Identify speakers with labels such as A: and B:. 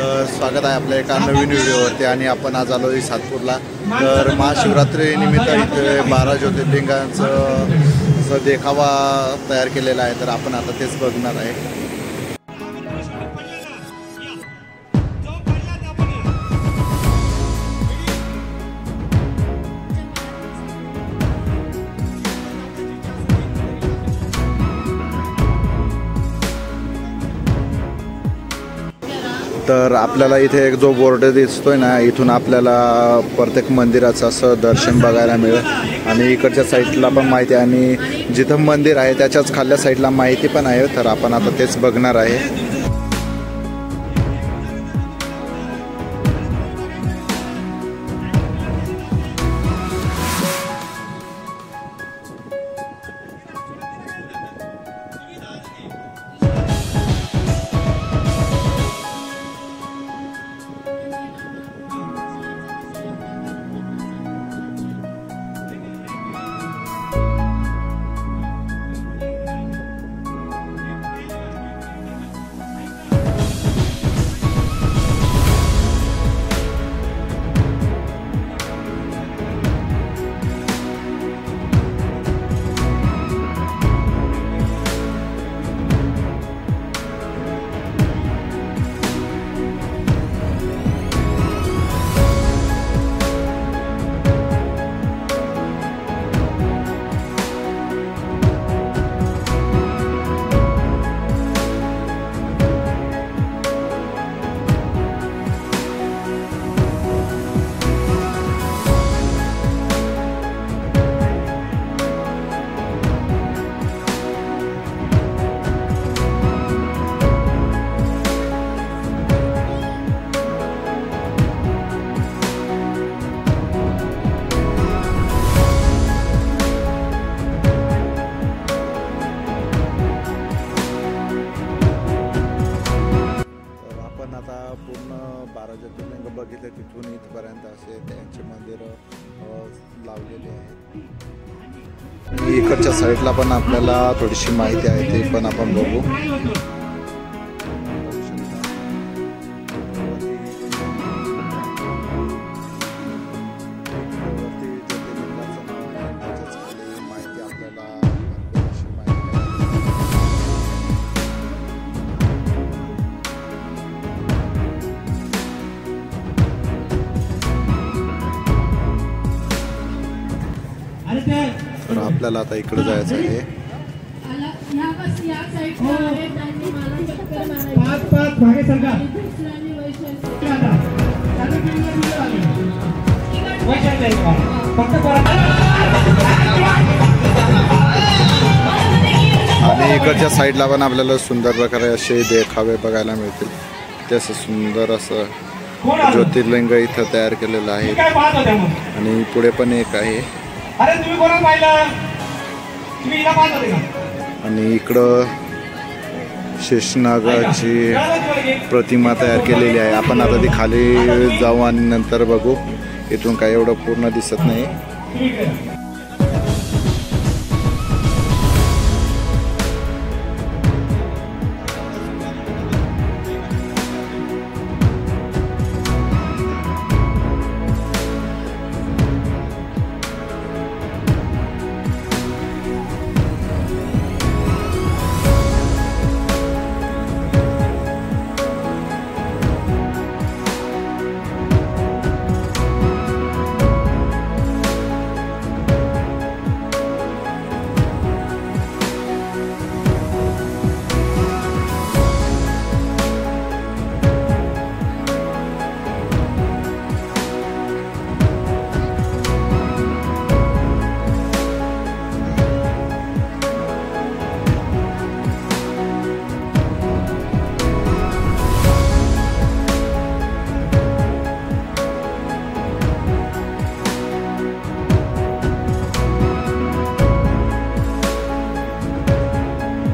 A: स्वागत आहे आपल्या एका नवीन व्हिडिओवरती आणि आपण आज आलो सातपूरला। तर महाशिवरात्री निमित्त इथे 12 ज्योतिर्लिंगांचा देखावा तयार केलेला आहे, तर आपण आता तेच बघणार आहे। तर आपल्याला इथे एक जो बोर्ड दिसतोय ना, इथून आपल्याला प्रत्येक मंदिराचं असं दर्शन बघायला मिळेल आणि इकडच्या साईडला पण माहिती आहे आणि जिथं मंदिर आहे त्याच्याच खाल्ल्या साईडला माहिती पण आहे। तर आपण आता तेच बघणार आहे। पूर्ण 12 ज्योतिर्लिंग बघितले, तिथून इथपर्यंत असे त्यांचे मंदिर लावलेले आहेत। इकडच्या साईडला पण आपल्याला थोडीशी माहिती आहे, ते पण आपण बघू। तर आपल्याला आता इकडे जायचं आहे। आणि इकडच्या साईडला पण आपल्याला सुंदर प्रकारे असे देखावे बघायला मिळतील। तसं सुंदर असं ज्योतिर्लिंग इथं तयार केलेलं आहे आणि पुढे पण एक आहे। आणि इकडं शेषनागाची प्रतिमा तयार केलेली आहे। आपण आता ती खाली जाऊ आणि नंतर बघू। इथून काही एवढं पूर्ण दिसत नाही।